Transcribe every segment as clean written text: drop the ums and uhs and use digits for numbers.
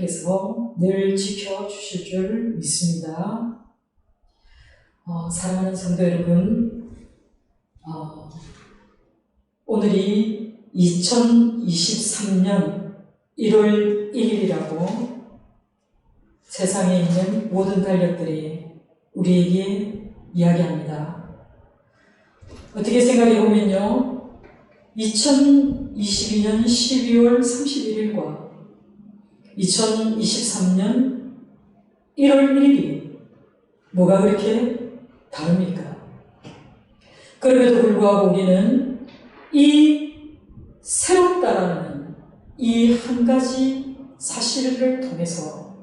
하나님께서 늘 지켜주실 줄 믿습니다. 사랑하는 성도 여러분, 오늘이 2023년 1월 1일이라고 세상에 있는 모든 달력들이 우리에게 이야기합니다. 어떻게 생각해 보면요, 2022년 12월 31일과 2023년 1월 1일이 뭐가 그렇게 다릅니까? 그럼에도 불구하고 우리는 이 새롭다라는 이 한 가지 사실을 통해서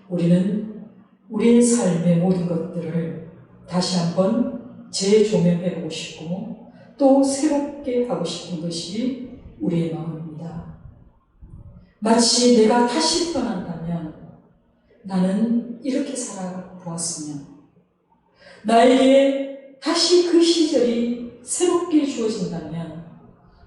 우리는 우리의 삶의 모든 것들을 다시 한번 재조명해보고 싶고 또 새롭게 하고 싶은 것이 우리의 마음입니다. 마치 내가 다시 태어난다면 나는 이렇게 살아보았으면, 나에게 다시 그 시절이 새롭게 주어진다면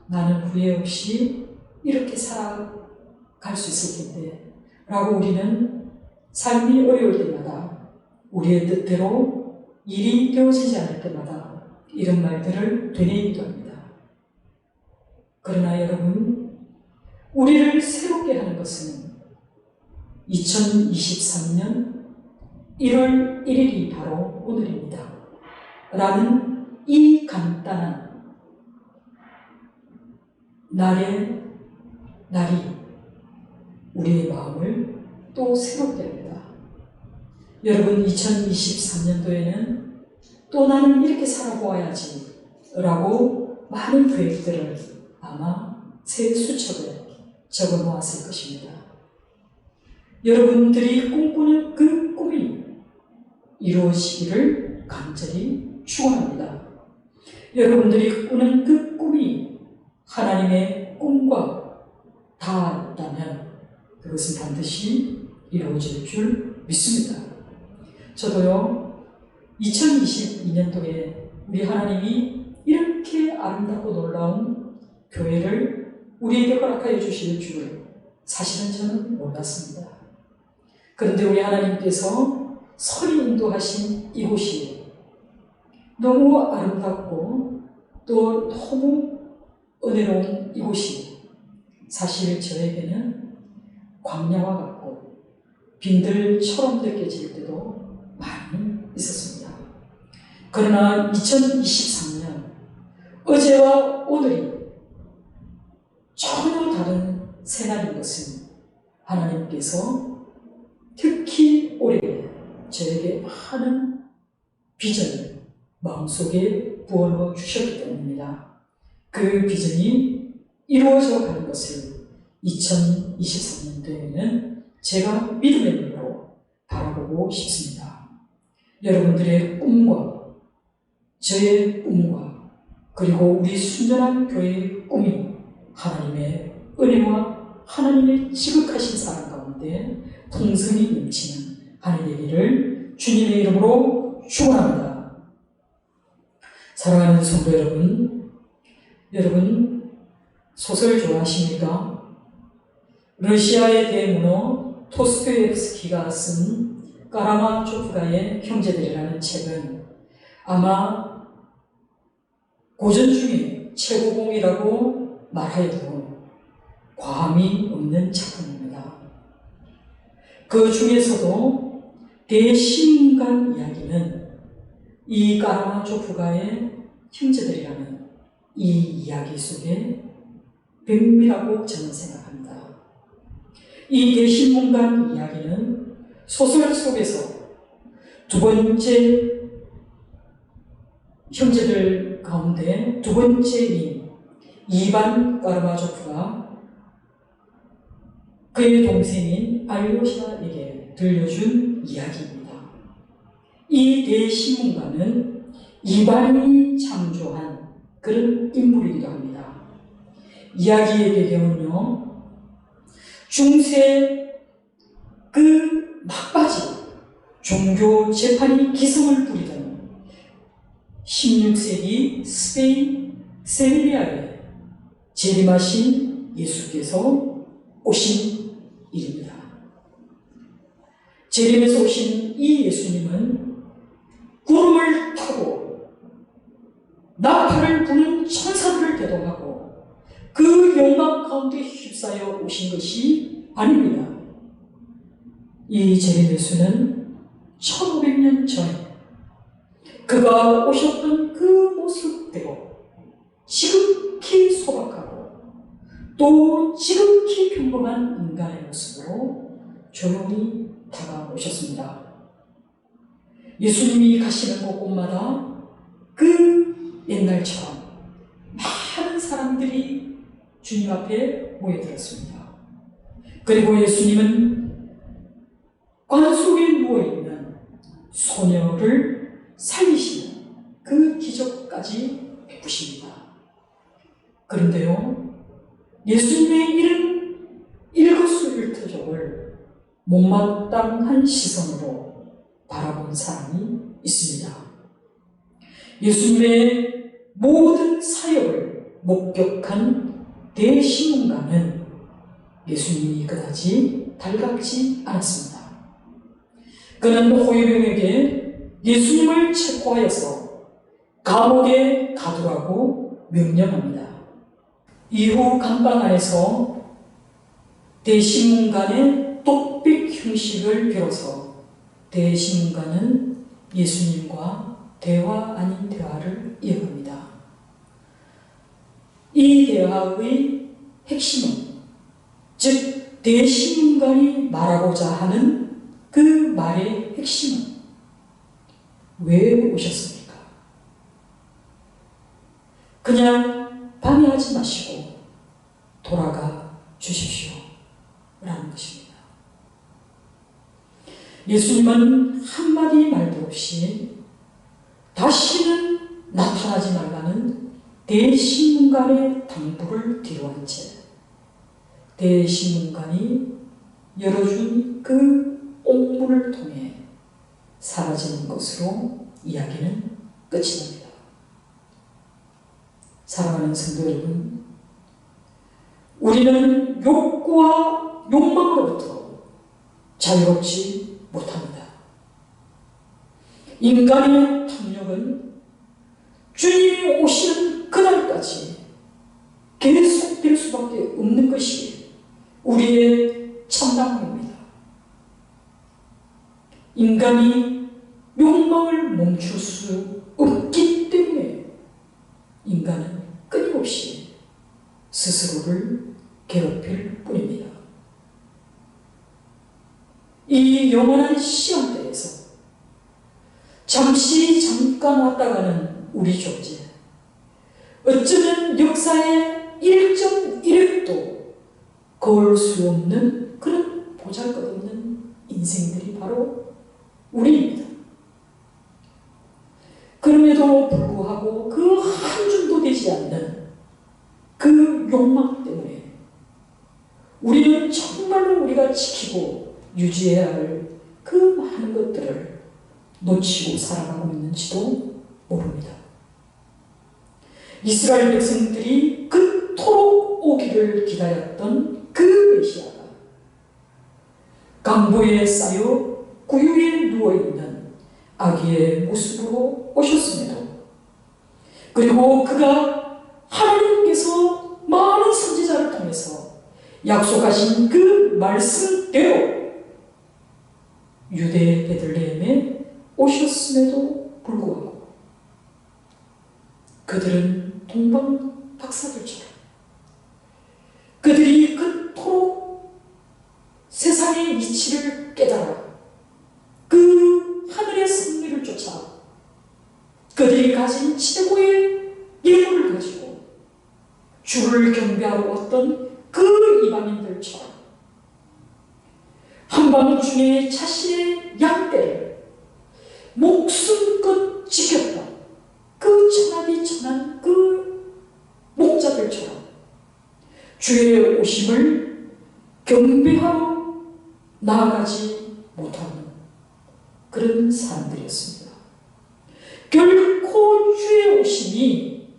나는 후회 없이 이렇게 살아갈 수 있을 텐데 라고 우리는 삶이 어려울 때마다, 우리의 뜻대로 일이 되어지지 않을 때마다 이런 말들을 되뇌이기도 합니다. 그러나 여러분, 우리를 새롭게 하는 것은 2023년 1월 1일이 바로 오늘입니다. 라는 이 간단한 날이 우리의 마음을 또 새롭게 합니다. 여러분, 2023년도에는 또 나는 이렇게 살아보아야지 라고 많은 계획들을 아마 새 수첩에 적어 놓았을 것입니다. 여러분들이 꿈꾸는 그 꿈이 이루어지기를 간절히 축원합니다. 여러분들이 꾸는 그 꿈이 하나님의 꿈과 닿았다면 그것은 반드시 이루어질 줄 믿습니다. 저도요, 2022년도에 우리 하나님이 이렇게 아름답고 놀라운 교회를 우리에게 허락하여 주실 줄 사실은 저는 몰랐습니다. 그런데 우리 하나님께서 선히 인도하신 이곳이 너무 아름답고 또 너무 은혜로운 이곳이 사실 저에게는 광야와 같고 빈들처럼 느껴질 때도 많이 있었습니다. 그러나 2023년 어제와 오늘이 전혀 다른 새날인 것은 하나님께서 특히 올해 저에게 많은 비전을 마음속에 부어넣어 주셨기 때문입니다. 그 비전이 이루어져 가는 것을 2023년도에는 제가 믿음의 눈으로 바라보고 싶습니다. 여러분들의 꿈과 저의 꿈과 그리고 우리 순전한 교회의 꿈이 하나님의 은혜와 하나님의 지극하신 사랑 가운데 풍성히 넘치는 하늘 되기를 주님의 이름으로 축원합니다. 사랑하는 성도 여러분 소설 좋아하십니까? 러시아의 대문호 토스토옙스키가 쓴 까라마초프가의 형제들이라는 책은 아마 고전 중에 최고봉이라고 말하여도 과함이 없는 작품입니다. 그 중에서도 대신간 이야기는 이 까라마초프가의 형제들이라는 이 이야기 속에 백미라고 저는 생각합니다. 이 대신문간 이야기는 소설 속에서 두 번째 형제들 가운데 두 번째인 이반 까라마초프가 그의 동생인 알료샤에게 들려준 이야기입니다. 이 대신문가는 이반이 창조한 그런 인물이기도 합니다. 이야기의 배경은요, 중세 그 막바지 종교 재판이 기승을 부리던 16세기 스페인 세빌리아에 재림하신 예수께서 오신 일입니다. 재림에서 오신 이 예수님은 구름을 타고 나팔을 부는 천사들을 대동하고 그 영광 가운데 휩싸여 오신 것이 아닙니다. 이 재림 예수는 1500년 전에 그가 오셨던 그 모습대로 지극히 소박하고 또 지극히 평범한 인간의 모습으로 조용히 다가오셨습니다. 예수님이 가시는 곳곳마다 그 옛날처럼 많은 사람들이 주님 앞에 모여들었습니다. 그리고 예수님은 관 속에 누워있는 소녀를 살리시는 그 기적까지 베푸십니다. 그런데요, 예수님의 이런 일거수일투족을 못마땅한 시선으로 바라본 사람이 있습니다. 예수님의 모든 사역을 목격한 대신문가는 예수님이 그다지 달갑지 않았습니다. 그는 호요병에게 예수님을 체포하여서 감옥에 가두라고 명령합니다. 이후 감방 안에서 대신문관의 똑빅 형식을 빌어서 대신문관은 예수님과 대화 아닌 대화를 이어갑니다. 이 대화의 핵심은, 즉 대신문관이 말하고자 하는 그 말의 핵심은 왜 오셨습니까? 그냥 방해하지 마시고 돌아가 주십시오 라는 것입니다. 예수님은 한마디 말도 없이 다시는 나타나지 말라는 대신문관의 당부를 뒤로한 채 대신문관이 열어준 그 옥문을 통해 사라지는 것으로 이야기는 끝이 납니다. 사랑하는 성도 여러분, 우리는 욕구와 욕망으로부터 자유롭지 못합니다. 인간의 탐욕은 주님이 오시는 그날까지 계속될 수밖에 없는 것이 우리의 참담함입니다. 인간이 욕망을 멈출 수 없기 때문에 인간은 끊임없이 스스로를 괴롭힐 뿐입니다. 이 영원한 시험대에서 잠깐 왔다가는 우리 존재, 어쩌면 역사의 1.1획도 거울 수 없는 그런 보잘것없는 인생들이 바로 우리입니다. 그럼에도 불구하고 그 한 줌도 되지 않는 그 욕망 때문에 우리는 정말로 우리가 지키고 유지해야 할 그 많은 것들을 놓치고 살아가고 있는지도 모릅니다. 이스라엘 백성들이 그토록 오기를 기다렸던 그 메시아가 강보에 쌓여 구유에 누워있는 아기의 모습으로 오셨음에도, 그리고 그가 하나님께서 많은 선지자를 통해서 약속하신 그 말씀대로 유대 베들레헴에 오셨음에도 불구하고 그들은 동방 박사들처럼 그들이 그토록 세상의 이치를 깨달아 그 하늘의 승리를 쫓아 그들이 가진 최고의 예물을 가지고 주를 경배하러 왔던 그 이방인들처럼 한밤중에 자신의 양떼를 목숨껏 지켰던 그 천하디 천한 그 목자들처럼 주의 오심을 경배하러 나아가지 못하는 그런 사람들이었습니다. 결코 주의 오심이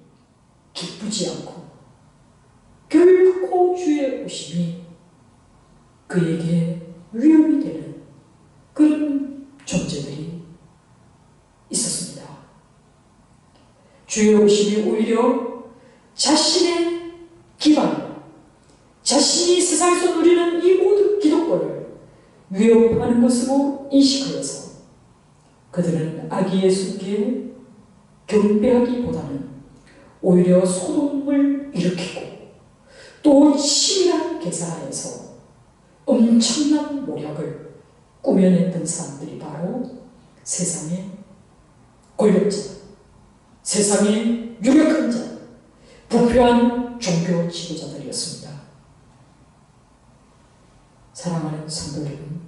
기쁘지 않고 결코 주의 오심이 그에게 위협이 되는 그런 주의 오심이 오히려 자신의 기반, 자신이 세상에서 누리는 이 모든 기득권을 위협하는 것으로 인식하여서 그들은 악의 예수께 경배하기보다는 오히려 소동을 일으키고 또 치밀한 계산에서 엄청난 모략을 꾸며냈던 사람들이 바로 세상의 권력자, 세상의 유력한 자, 부패한 종교 지도자들이었습니다. 사랑하는 성도 여러분,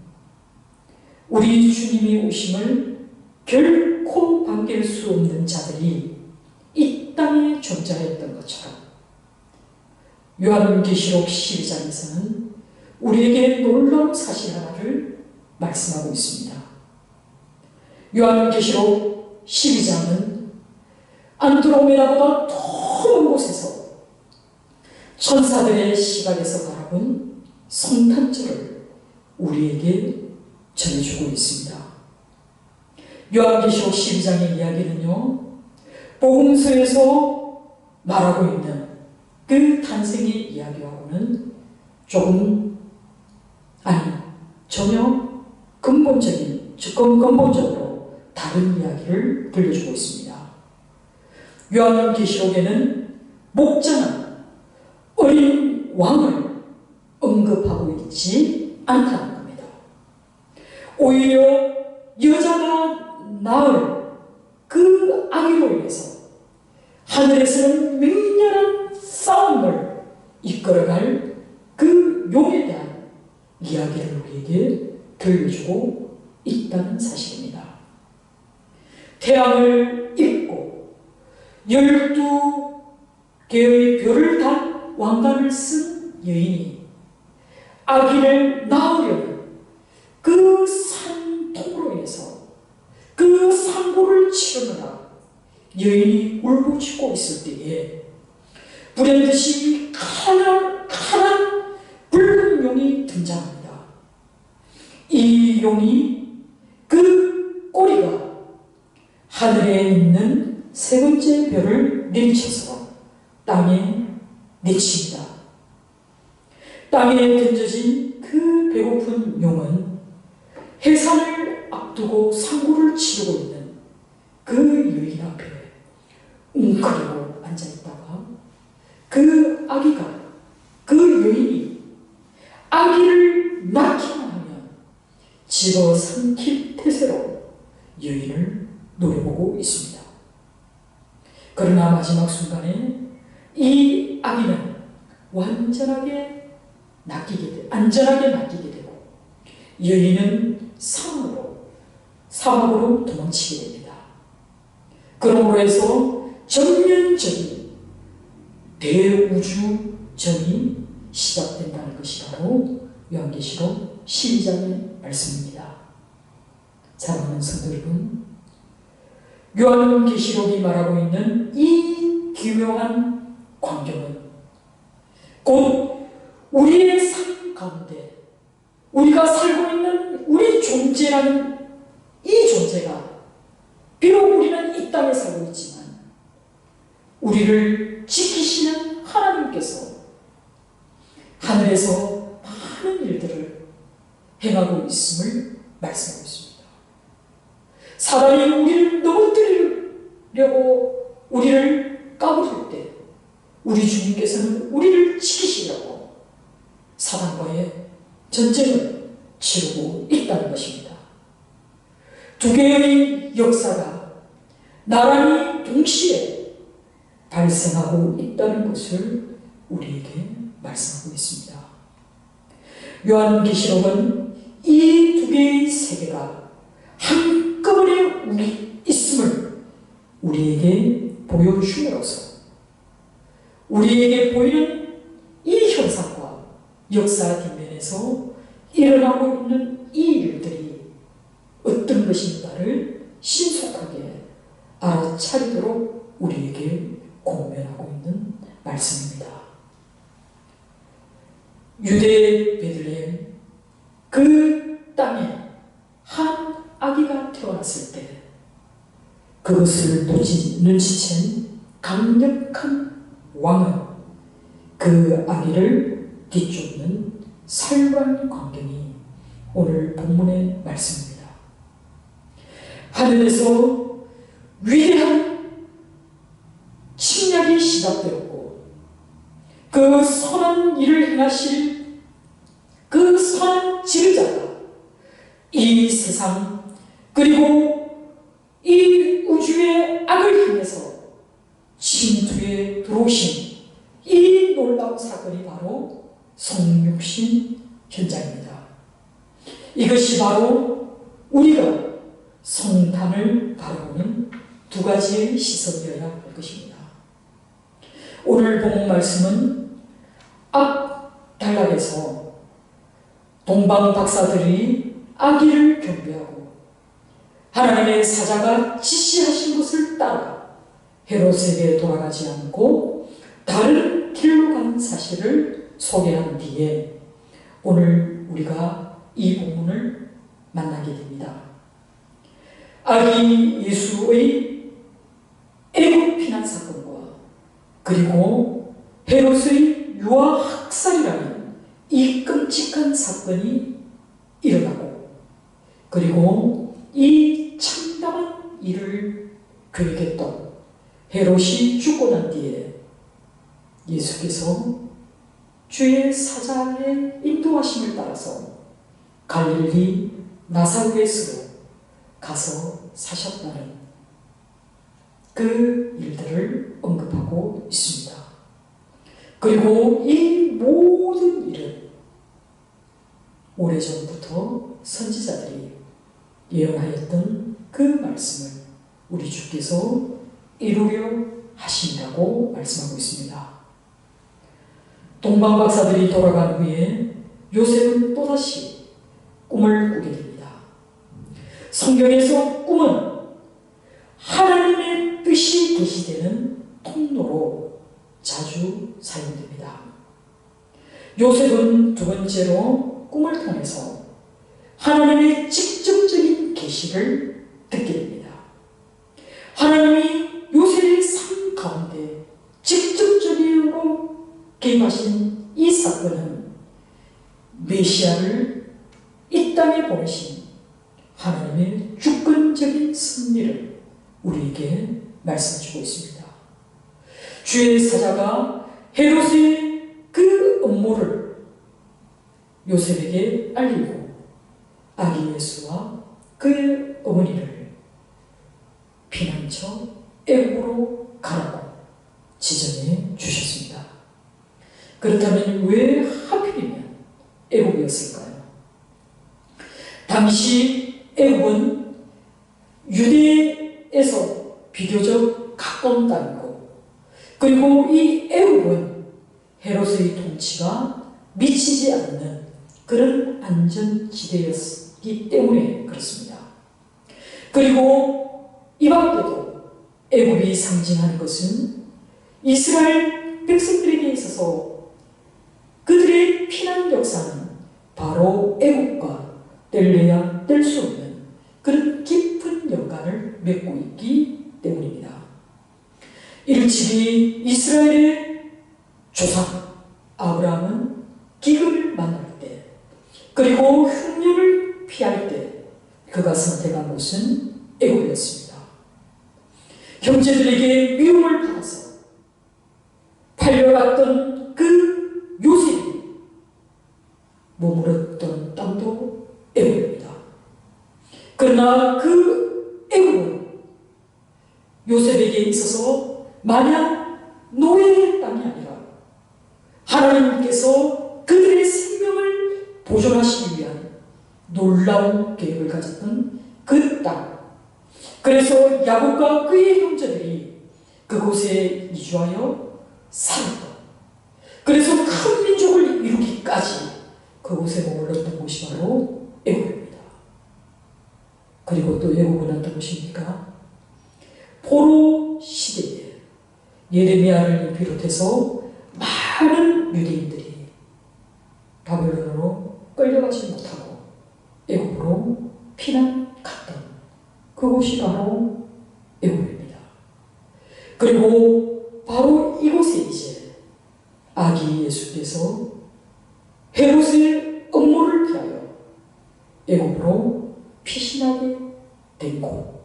우리 주님의 오심을 결코 반길 수 없는 자들이 이 땅에 존재했던 것처럼 요한계시록 12장에서는 우리에게 놀라운 사실 하나를 말씀하고 있습니다. 요한계시록 12장은 안드로메다보다 더 먼 곳에서 천사들의 시각에서 바라본 성탄절을 우리에게 전해주고 있습니다. 요한계시록 12장의 이야기는요, 복음서에서 말하고 있는 그 탄생의 이야기하고는 전혀 근본적으로 다른 이야기를 들려주고 있습니다. 요한계시록에는 목자나 어린 왕을 언급하고 있지 않다는 겁니다. 오히려 여자가 낳을 그 아기로 인해서 하늘에서는 맹렬한 싸움을 이끌어갈 그 용에 대한 이야기를 우리에게 들려주고 있다는 사실입니다. 태양을 입고 12개의 별을 단 왕관을 쓴 여인이 아기를 낳으려는 그 산통으로 인해서 그 상고를 치르느라 여인이 울부짖고 있을 때에 불현듯이 가난 붉은 용이 등장합니다. 이 용이 그 꼬리가 하늘에 있는 세 번째 별을 내리쳐서 땅에 내칩니다. 땅에 던져진 그 배고픈 용은 해산을 앞두고 상고를 치르고 있는 그 여인 앞에 웅크리고 앉아있다가 그 아기가, 그 여인이 아기를 낳기만 하면 집어삼킬 태세로 여인을 노려보고 있습니다. 그러나 마지막 순간에 이 아기는 안전하게 낚이게 되고 여인은 사막으로 도망치게 됩니다. 그러므로 해서 전면적인 대우주전이 시작된다는 것이 바로 요한계시록 12장의 말씀입니다. 사랑하는 성도 여러분, 요한계시록이 말하고 있는 이 기묘한 광경은 곧 우리의 삶 가운데 우리가 살고 있는 우리 존재라는 이 존재가 비록 우리는 이 땅에 살고 있지만 우리를 지키시는 하나님께서 하늘에서 많은 일들을 행하고 있음을 말씀하고 있습니다. 사단이 우리를 넘어뜨리려고 우리를 까부릴 때 우리 주님께서는 우리를 지키시려고 사단과의 전쟁을 치르고 있다는 것입니다. 두 개의 역사가 나란히 동시에 발생하고 있다는 것을 우리에게 말씀하고 있습니다. 요한계시록은 이 두 개의 세계가 한꺼번에 있음을 우리에게 보여줌으로써 우리에게 보이는 이 현상과 역사 뒷면에서 일어나고 있는 이 일들이 어떤 것인가를 신속하게 알아차리도록 우리에게 공면하고 있는 말씀입니다. 유대 베들레헴 그 땅에 한 아기가 태어났을 때 그것을 눈치챈 강력한 왕은 그 아기를 뒤쫓는 살벌한 광경이 오늘 본문의 말씀입니다. 하늘에서 위대한 침략이 시작되었고 그 선한 일을 행하실 그 선한 지도자가 이 세상 그리고 이 우주의 악을 향해서 침투에 들어오신 이 놀라운 사건이 바로 성육신 현장입니다. 이것이 바로 우리가 성탄을 바라보는 두 가지의 시선이어야 할 것입니다. 오늘 본 말씀은 악단락에서 동방 박사들이 아기를 경배하고 하나님의 사자가 지시하신 것을 따라 헤롯에게 돌아가지 않고 다른 길로 가는 사실을 소개한 뒤에 오늘 우리가 이 본문을 만나게 됩니다. 아기 예수의 애국 피난 사건과 그리고 헤롯의 유아 학살이라는 이 끔찍한 사건이 일어나고 그리고 이 참담한 일을 계획했던 헤롯이 죽고 난 뒤에 예수께서 주의 사자의 인도하심을 따라서 갈릴리 나사렛으로 가서 사셨다는 그 일들을 언급하고 있습니다. 그리고 이 모든 일은 오래전부터 선지자들이 예언하였던 그 말씀을 우리 주께서 이루려 하신다고 말씀하고 있습니다. 동방 박사들이 돌아간 후에 요셉은 또다시 꿈을 꾸게 됩니다. 성경에서 꿈은 하나님의 뜻이 계시되는 통로로 자주 사용됩니다. 요셉은 두 번째로 꿈을 통해서 하나님의 직접적인 계시를 듣게 됩니다. 하나님이 요셉의 삶 가운데 직접적으로 개입하신 이 사건은 메시아를 이 땅에 보내신 하나님의 주권적인 승리를 우리에게 말씀해주고 있습니다. 주의 사자가 헤롯의 그 음모를 요셉에게 알리고 아기 예수와 그의 어머니를 피난처 애국으로 가라고 지정해 주셨습니다. 그렇다면 왜 하필이면 애국이었을까요? 당시 애국은 유대에서 비교적 가까운 땅이고 그리고 이 애국은 헤롯의 통치가 미치지 않는 그런 안전지대였기 때문에 그렇습니다. 그리고 이 밖에도 애국이 상징하는 것은 이스라엘 백성들에게 있어서 그들의 피난 역사는 바로 애국과 뗄래야 뗄 수 없는 그런 깊은 연관을 맺고 있기 때문입니다. 일찍이 이스라엘의 조상 아브라함은 기근을 만날 때 그리고 흉년을 피할 때 그가 선택한 곳은 애국이었습니다. 형제들에게 미움을 받아서 팔려갔던 그 요셉이 머물렀던 땅도 애국입니다. 그러나 그 애국은 요셉에게 있어서 마냥 노예의 땅이 아니라 하나님께서 그들의 생명을 보존하시기 위한 놀라운 계획을 가졌던 그 땅. 그래서 야곱과 그의 형제들이 그곳에 이주하여 살았던, 그래서 큰 민족을 이루기까지 그곳에 머물렀던 곳이 바로 애국입니다. 그리고 또 애국은 어떤 곳입니까? 포로 시대에 예레미야를 비롯해서 많은 유대인들이 바벨론으로 끌려가지 못하고 애국으로 피난 갔던 그곳이 바로 애국입니다. 그리고 바로 이곳에 이제 아기 예수께서 헤롯의 음모를 피하여 애굽으로 피신하게 된 곳.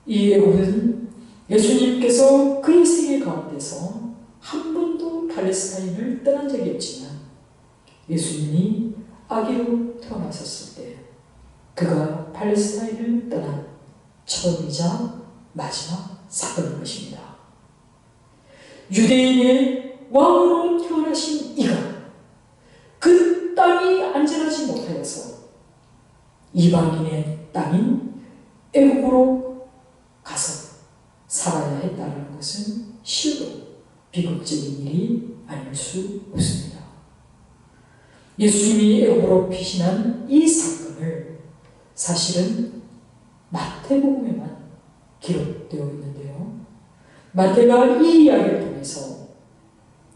이 애굽은 예수님께서 그의 생애 가운데서 한 번도 팔레스타인을 떠난 적이 없지만 예수님이 아기로 태어나셨을 때 그가 팔레스타인을 떠난 처음이자 마지막 사건인 것입니다. 유대인의 왕으로 태어나신 이가 그 땅이 안전하지 못하여서 이방인의 땅인 애굽으로 가서 살아야 했다는 것은 실로 비극적인 일이 아닐 수 없습니다. 예수님이 애굽으로 피신한 이 사건을 사실은 마태복음에만 기록되어 있는데요. 마태가 이 이야기를 통해서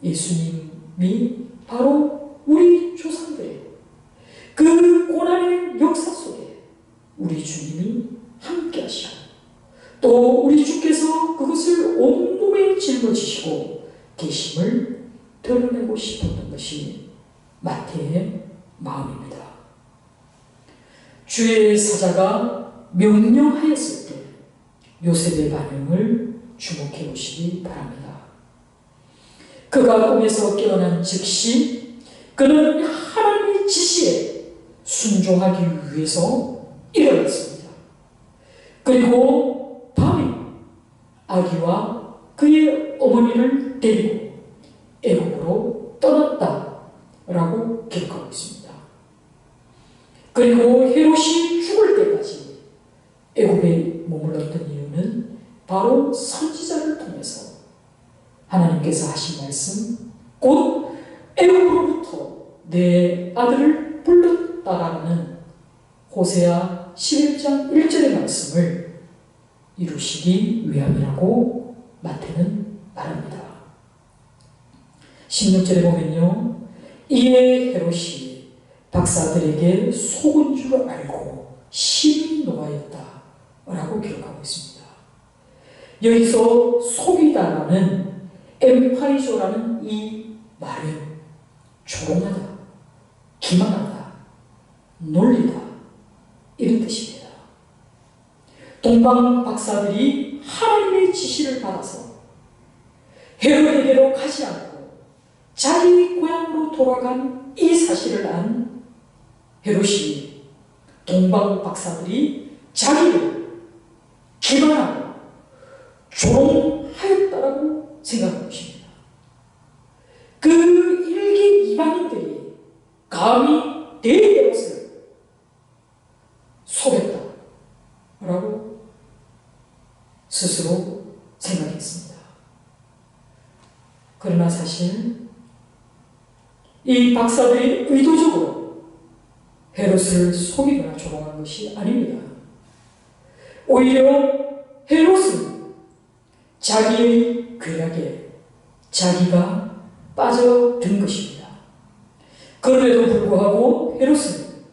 예수님이 바로 우리 조상들의 그 고난의 역사 속에 우리 주님이 함께 하시고 또 우리 주께서 그것을 온몸에 짊어지시고 계심을 드러내고 싶었던 것이 마태의 마음입니다. 주의 사자가 명령하였을 때 요셉의 반응을 주목해 보시기 바랍니다. 그가 꿈에서 깨어난 즉시 그는 하나님의 지시에 순종하기 위해서 일어났습니다. 그리고 밤에 아기와 그의 어머니를 데리고 애굽으로 떠났다라고 기록하고 있습니다. 그리고 헤롯이 죽을 때까지 애굽에 머물렀던 이유는 바로 선지자를 통해서 하나님께서 하신 말씀, 곧 애굽으로부터 내 아들을 불렀다라는 호세아 11장 1절의 말씀을 이루시기 위함이라고 마태는 말합니다. 16절에 보면요, 이에 헤롯이 박사들에게 속은 줄 알고 심히 노하였다 라고 기록하고 있습니다. 여기서 속이다라는 엠파이조라는 이 말은 조롱하다, 기만하다, 놀리다 이런 뜻입니다. 동방 박사들이 하나님의 지시를 받아서 헤롯에게로 가지 않고 자기 고향으로 돌아간 이 사실을 안 헤롯이 동방 박사들이 자기를 기만하고 조롱하였다라고 생각한 것입니다. 그 일기 이방인들이 감히 내 헤롯을 속였다라고 스스로 생각했습니다. 그러나 사실 이 박사들이 의도적으로 헤롯을 속이거나 조롱한 것이 아닙니다. 오히려 헤롯은 자기의 괴락에 자기가 빠져든 것입니다. 그럼에도 불구하고 헤롯은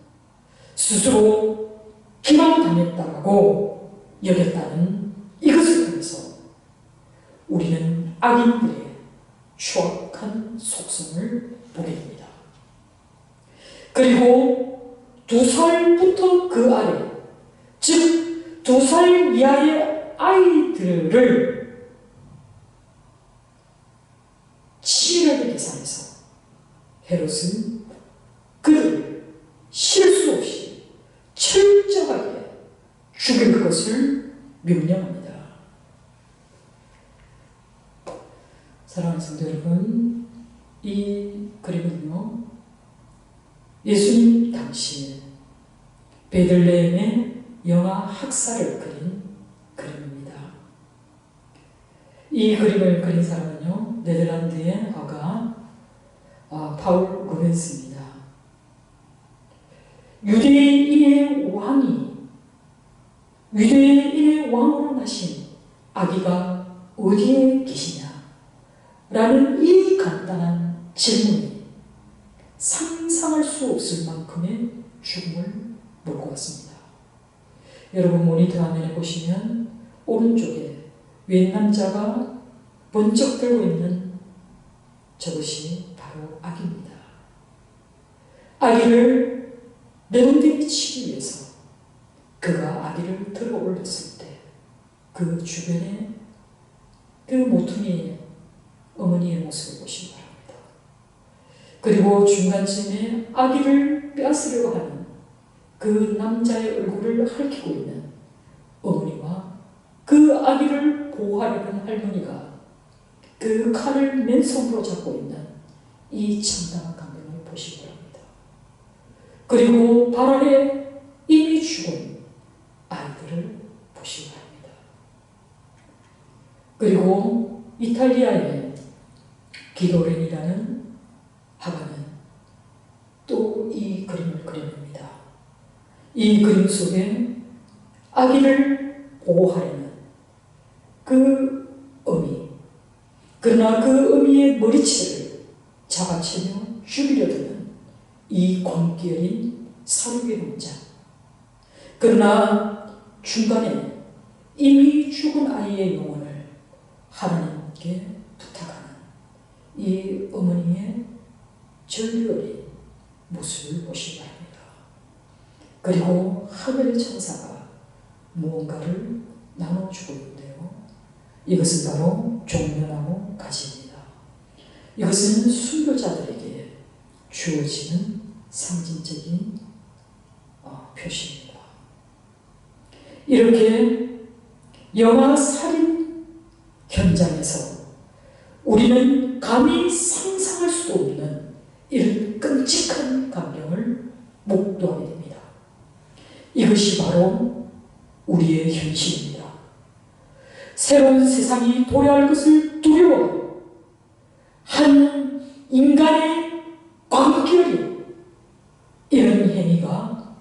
스스로 기만당했다고 여겼다는 이것을 통해서 우리는 악인들의 추악한 속성을 보게 됩니다. 그리고 2살부터 그 아래, 즉 2살 이하의 아이들을 치밀하게 계산해서 헤롯은 그들을 실수 없이 철저하게 죽일 것을 명령합니다. 사랑하는 성도 여러분, 이 그림은요, 예수님 당시에 베들레헴의 영아 학살을 그린 그림입니다. 이 그림을 그린 사람은요, 네덜란드의 화가 파울 루벤스입니다. 유대인의 왕으로 나신 아기가 어디에 계시냐? 라는 이 간단한 질문이 상상할 수 없을 만큼의 죽음을 몰고 왔습니다. 여러분 모니터 화면에 보시면 오른쪽에 웬 남자가 번쩍 들고 있는 저것이 바로 아기입니다. 아기를 내동댕이치기 위해서 그가 아기를 들어 올렸을 때 그 주변에 그 모퉁이의 어머니의 모습을 보시기 바랍니다. 그리고 중간쯤에 아기를 빼앗으려고 하는 그 남자의 얼굴을 핥히고 있는 어머니와 그 아기를 보호하려는 할머니가 그 칼을 맨손으로 잡고 있는 이 참담한 광경을 보시기 바랍니다. 그리고 발 아래 이미 죽은 아이들을 보시기 바랍니다. 그리고 이탈리아의 기도렌이라는 화가는 또 이 그림을 그려냅니다. 이 그림 속에 아기를 보호하려는 그 어미, 그러나 그 어미의 머리채를 잡아채며 죽이려 드는 이 광기어린 사륙의 남자, 그러나 중간에 이미 죽은 아이의 영혼을 하나님께 부탁하는 이 어머니의 절규어린 모습을 보시기 바랍니다. 그리고 하늘의 천사가 무언가를 나눠주고 있는데요. 이것은 바로 종려나무 가지입니다. 이것은 순교자들에게 주어지는 상징적인 표시입니다. 이렇게 영화 살인 현장에서 우리는 감히 상상할 수도 없는 이런 끔찍한 광경을 목도하게 됩니다. 이것이 바로 우리의 현실입니다. 새로운 세상이 도래할 것을 두려워하고 한 인간의 광기어린 이런 행위가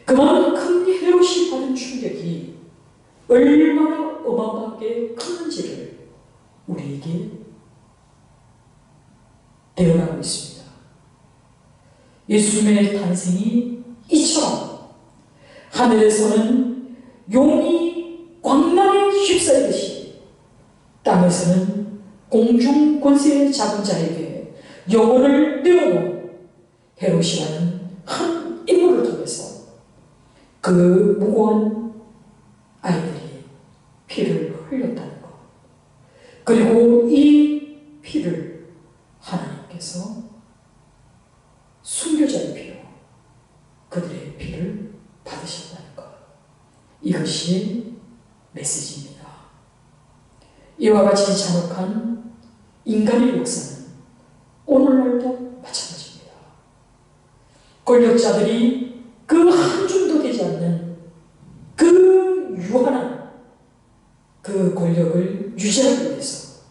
그만큼 헤롯이 받은 충격이 얼마나 어마어마하게 컸는지를 우리에게 대언하고 있습니다. 예수님의 탄생이 이처럼 하늘에서는 용이 광란에 휩싸이듯이 땅에서는 공중 권세 잡은 자에게 영혼을 내어놓은 헤롯이라는 한 인물을 통해서 그 무고한 아이들이 피를 흘렸다는 것, 그리고 이 피를 하나님께서 순교자의 피로 그들의 피를 받으셨다는 것, 이것이 메시지입니다. 이와 같이 잔혹한 인간의 역사는 오늘날도 마찬가지입니다. 권력자들이 그 한 줌도 되지 않는 그 유한한 그 권력을 유지하기 위해서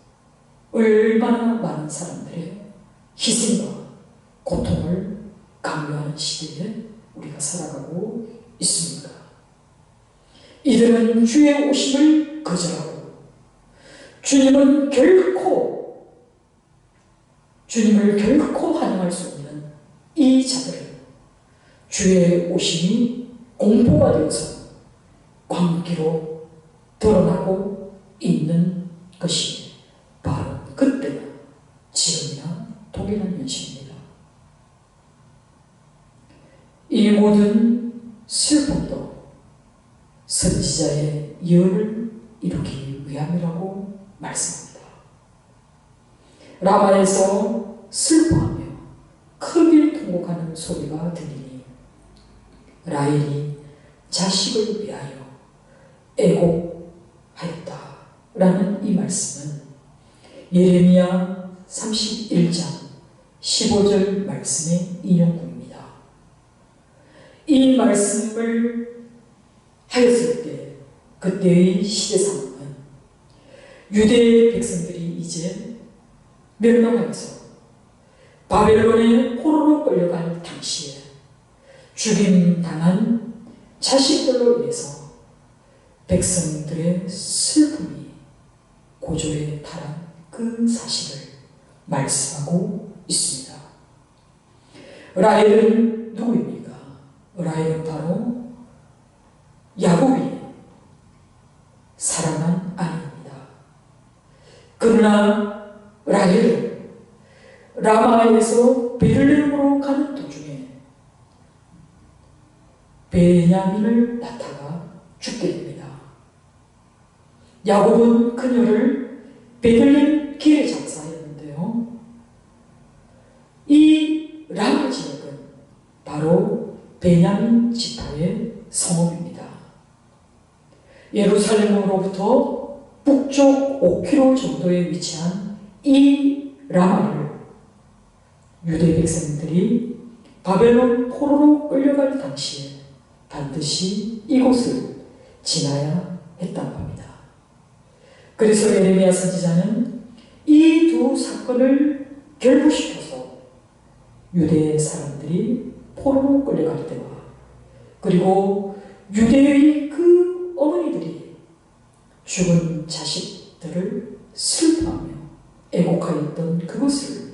얼마나 많은 사람들의 희생과 고통을 강요하는 시대에 우리가 살아가고 있습니다. 이들은 주의 오심을 거절하고 주님을 결코 환영할 수 없는 이 자들은 주의 오심이 공포가 되어서 광기로 드러나고 있는 것이 바로 그때나 지금이나 동일한 현실입니다. 이 모든 슬픔도 선지자의 예언을 이루기 위함이라고 말씀합니다. 라마에서 슬퍼하며 크게 통곡하는 소리가 들리니 라헬이 자식을 위하여 애곡하였다라는 이 말씀은 예레미야 31장 15절 말씀의 인용구입니다. 이 말씀을 하였을 때 그때의 시대 상황은 유대 백성들이 이제 멸망하여서 바벨론에 포로로 끌려갈 당시에 죽임당한 자식들로 인해서 백성들의 슬픔이 고조에 달한 그 사실을 말씀하고 있습니다. 라헬은 누구입니까? 라헬은 바로 야곱이 사랑한 아내입니다. 그러나 라헬은 라마에서 베들레헴으로 가는 도중에 베냐민을 낳다가 죽게 됩니다. 야곱은 그녀를 베들레헴 길에 장사하였는데요. 이 라마 지역은 바로 베냐민 지파의 성읍입니다. 예루살렘으로부터 북쪽 5km 정도에 위치한 이 라마를 유대 백성들이 바벨론 포로로 끌려갈 당시에 반드시 이곳을 지나야 했다고 합니다. 그래서 예레미야 선지자는 이 두 사건을 결부시켜서 유대 사람들이 포로로 끌려갈 때와 그리고 유대의 그 어머니들이 죽은 자식들을 슬퍼하며 애곡하였던 그것을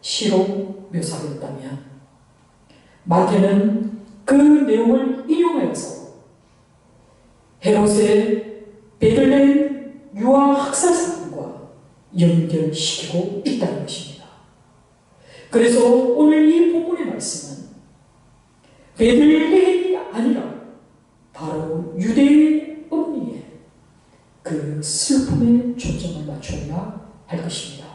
시로 묘사하였다면 마태는 그 내용을 인용하여서 헤롯의 베들레헴 유아 학살 사건과 연결시키고 있다는 것입니다. 그래서 오늘 이 본문의 말씀은 베들레헴이 아니라 바로 유대의 어머니의 그 슬픔에 초점을 맞춰야 할 것입니다.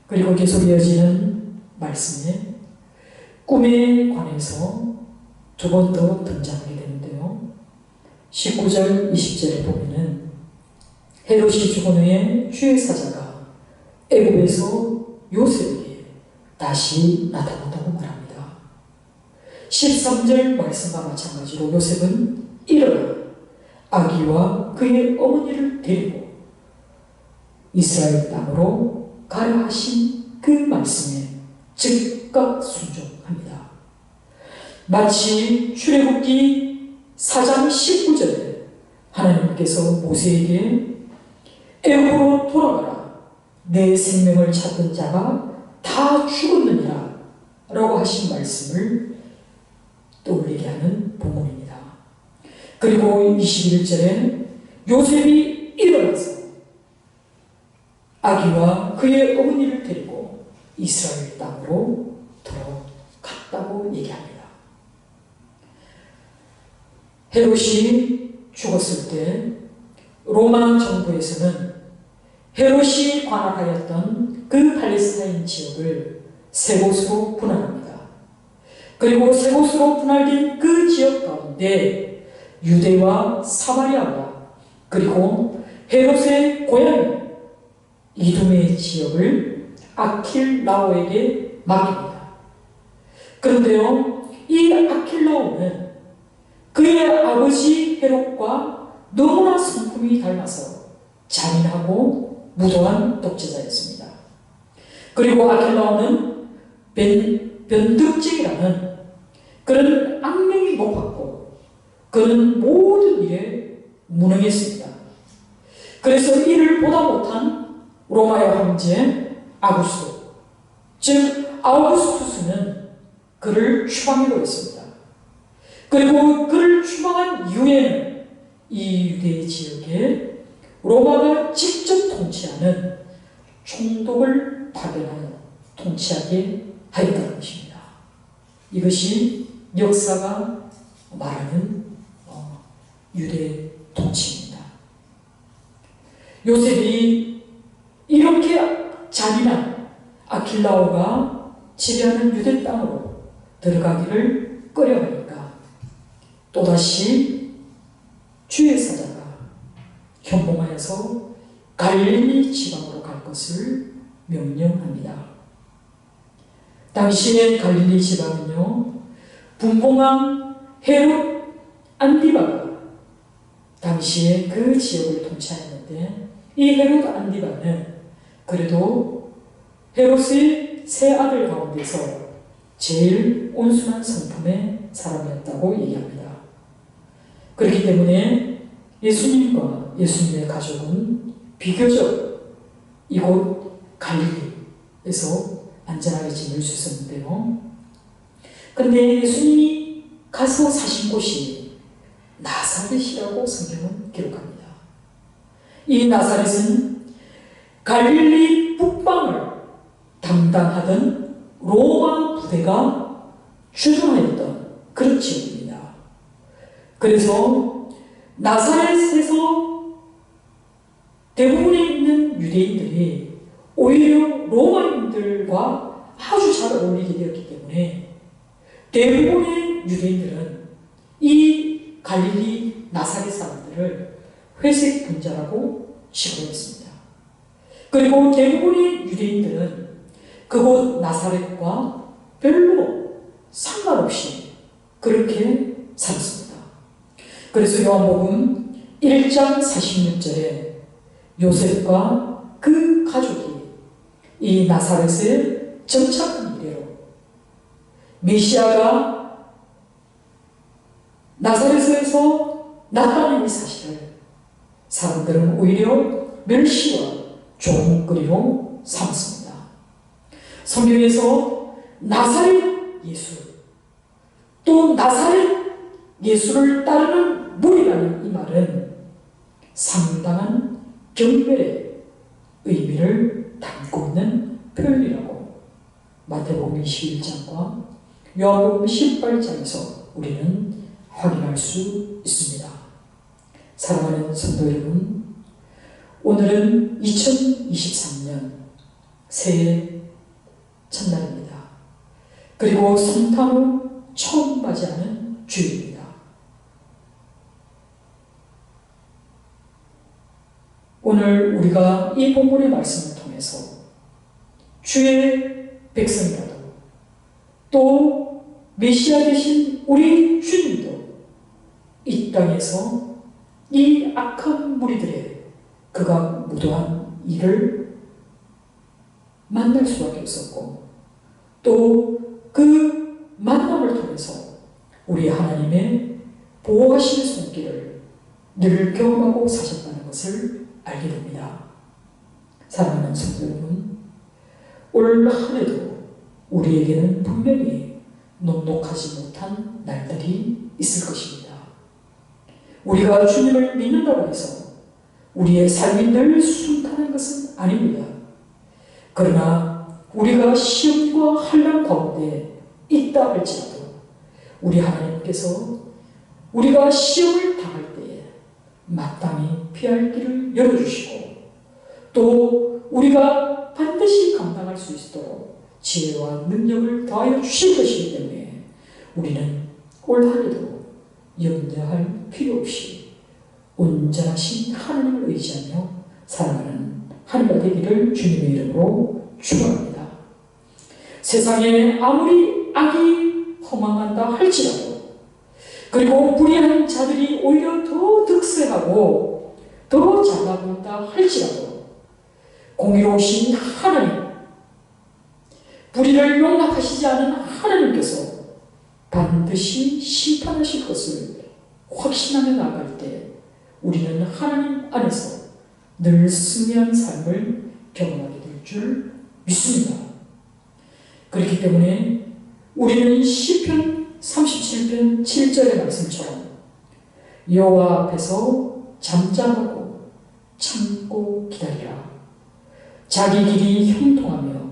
그리고 계속 이어지는 말씀에 꿈에 관해서 두 번 더 등장하게 되는데요. 19절 20절에 보면은 헤롯이 죽은 후에 주의 사자가 애굽에서 요셉에게 다시 나타났다고 말합니다. 13절 말씀과 마찬가지로 요셉은 일어나 아기와 그의 어머니를 데리고 이스라엘 땅으로 가라 하신 그 말씀에 즉각 순종합니다. 마치 출애굽기 4장 19절에 하나님께서 모세에게 애굽으로 돌아가라 내 생명을 찾던 자가 다 죽었느니라 라고 하신 말씀을 떠올리게 하는 본문입니다. 그리고 21절에 요셉이 일어나서 아기와 그의 어머니를 데리고 이스라엘 땅으로 들어갔다고 얘기합니다. 헤롯이 죽었을 때 로마 정부에서는 헤롯이 관할하였던 그 팔레스타인 지역을 세 곳으로 분할합니다. 그리고 세 곳으로 분할된 그 지역 가운데 유대와 사마리아와 그리고 헤롯의 고향인 이두메 지역을 아킬라오에게 맡깁니다. 그런데요, 이 아킬라오는 그의 아버지 헤롯과 너무나 성품이 닮아서 잔인하고 무도한 독재자였습니다. 그리고 아킬라오는 변덕쟁이라는 그런 악명이 높았고 그는 모든 일에 무능했습니다. 그래서 이를 보다 못한 로마의 황제 아구스토, 즉 아우구스투스는 그를 추방해버렸습니다. 그리고 그를 추방한 이후에는 이 유대 지역에 로마가 직접 통치하는 총독을 파견하여 통치하게 하였다는 것입니다. 이것이 역사가 말하는 유대 통치입니다. 요셉이 이렇게 잔인한 아킬라오가 지배하는 유대 땅으로 들어가기를 꺼려하니까 또다시 주의 사자가 현몽하여서 갈릴리 지방으로 갈 것을 명령합니다. 당시의 갈릴리 지방은요, 분봉왕 헤롯 안디바가 당시에 그 지역을 통치하였는데 이 헤롯 안디바는 그래도 헤롯의 세 아들 가운데서 제일 온순한 성품의 사람이었다고 얘기합니다. 그렇기 때문에 예수님과 예수님의 가족은 비교적 이곳 갈릴리에서 안전하게 지낼 수 있었는데요. 그런데 예수님이 가서 사신 곳이 나사렛이라고 성경은 기록합니다. 이 나사렛은 갈릴리 북방을 담당하던 로마 부대가 주둔하였던 그런 지역입니다. 그래서 나사렛에서 대부분에 있는 유대인들이 오히려 로마인들과 아주 잘 어울리게 되었기 때문에 대부분의 유대인들은 이 갈릴리 나사렛 사람들을 회색 분자라고 시고했습니다. 그리고 대부분의 유대인들은 그곳 나사렛과 별로 상관없이 그렇게 살았습니다. 그래서 요한복음 1장 46절에 요셉과 그 가족이 이 나사렛에 정착한 이래로 메시아가 나사렛에서 나타나는 이 사실을 사람들은 오히려 멸시와 조롱거리로 삼았습니다. 성경에서 나사렛 예수, 또 나사렛 예수를 따르는 무리라는 이 말은 상당한 경멸의 의미를 담고 있는 표현이라고 마태복음 21장과 요한복음 18장에서 우리는 확인할 수 있습니다. 사랑하는 성도 여러분, 오늘은 2023년 새해 첫날입니다. 그리고 성탄 후 처음 맞이하는 주일입니다. 오늘 우리가 이 본문의 말씀을 통해서 주의 백성이라도 또 메시아 되신 우리 주님도 이 땅에서 이 악한 무리들의 그가 무도한 일을 만날 수밖에 없었고 또 그 만남을 통해서 우리 하나님의 보호하시는 손길을 늘 경험하고 사셨다는 것을 알게 됩니다. 사랑하는 성도 여러분, 올 한 해도 우리에게는 분명히 녹록하지 못한 날들이 있을 것입니다. 우리가 주님을 믿는다고 해서 우리의 삶이 늘 순탄한 것은 아닙니다. 그러나 우리가 시험과 환난 가운데 있다 할지라도 우리 하나님께서 우리가 시험을 당할 때에 마땅히 피할 길을 열어주시고 또 우리가 반드시 감당할 수 있도록 지혜와 능력을 더하여 주실 것이기 때문에 우리는 올 한 해도 염려할 필요 없이 온전하신 하나님을 의지하며 살아가는 한 해가 되기를 주님의 이름으로 축원합니다. 세상에 아무리 악이 허망한다 할지라도 그리고 불의한 자들이 오히려 더 득세하고 더 잘나 보인다 할지라도 공의로우신 하나님, 불의를 용납하시지 않은 하나님께서 반드시 심판하실 것을 확신하며 나갈 때 우리는 하나님 안에서 늘 승리한 삶을 경험하게 될 줄 믿습니다. 그렇기 때문에 우리는 시편 37편 7절의 말씀처럼 여호와 앞에서 잠잠하고 참고 기다리라. 자기 길이 형통하며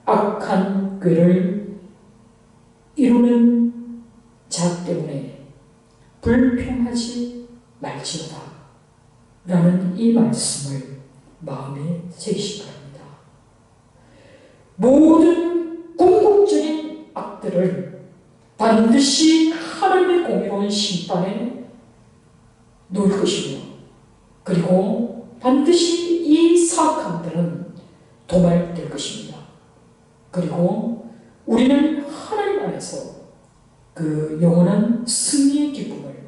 악한 꾀를 이루는 자 때문에 불평하지 말지어다 라는 이 말씀을 마음에 새기시기 바랍니다. 모든 궁극적인 악들을 반드시 하나님의 공의로운 심판에 놓을 것이며 그리고 반드시 이 사악함들은 도말될 것입니다. 그리고 우리는 하나님 안에서 그 영원한 승리의 기쁨을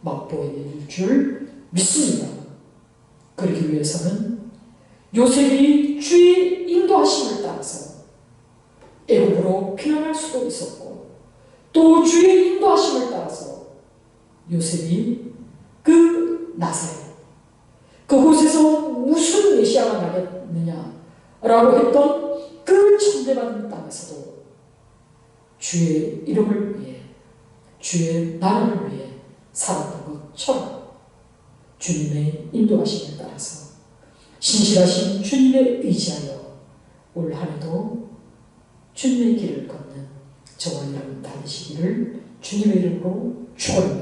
맛보게 될 줄 믿습니다. 그러기 위해서는 요셉이 주의 인도하심을 따라서 애굽으로 피난할 수도 있었고 또 주의 인도하심을 따라서 요셉이 그 나사렛 그곳에서 무슨 메시아가 나겠느냐라고 했던 그 천대받은 땅에서도 주의 이름을 위해 주의 나라를 위해 살았던 것처럼 주님의 인도하심에 따라서 신실하신 주님에 의지하여 올 한해도 주님의 길을 걷는 저와 여러분 다 되시기를 주님의 이름으로 축원합니다.